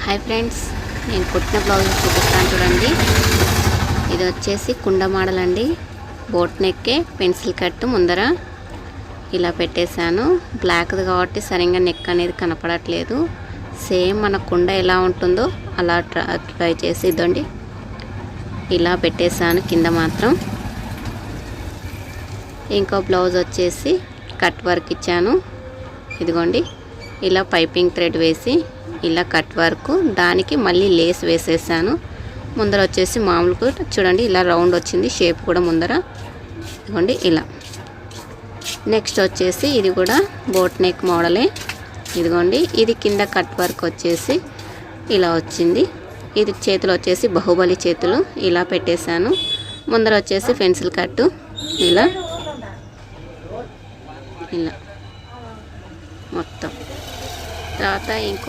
Hi friends, నేను కుట్టిన blouse చూపిస్తాను చూడండి. ఇది వచ్చేసి కుండ మోడల్ అండి. బోట్ నెక్కే పెన్సిల్ కట్ ముందర ఇలా పెట్టేశాను. బ్లాక్ది కాబట్టి సరిగ్గా నెక్ అనేది కనపడట్లేదు. సేమ్ మన కుండ ఎలా ఉంటుందో అలా ట్రై చేసి ఇదండి ఇలా పెట్టేశాను కింద మాత్రం. ఇంకో బ్లౌజ్ వచ్చేసి కట్ వర్క్ ఇచ్చాను. ఇదిగోండి ఇలా పైపింగ్ థ్రెడ్ వేసి ఇలా కట్ వర్క్, దానికి మళ్ళీ లేస్ వేసేసాను. ముందర వచ్చేసి మామూలుగా చూడండి ఇలా రౌండ్ వచ్చింది షేప్ కూడా ముందర. ఇదిగోండి ఇలా. నెక్స్ట్ వచ్చేసి ఇది కూడా బోట్ నెక్ మోడలే. ఇదిగోండి ఇది కింద కట్ వర్క్ వచ్చేసి ఇలా వచ్చింది. ఇది చేతులు వచ్చేసి బాహుబలి చేతులు ఇలా పెట్టేశాను. ముందర వచ్చేసి పెన్సిల్ కట్టు ఇలా ఇలా మొత్తం. తర్వాత ఇంకో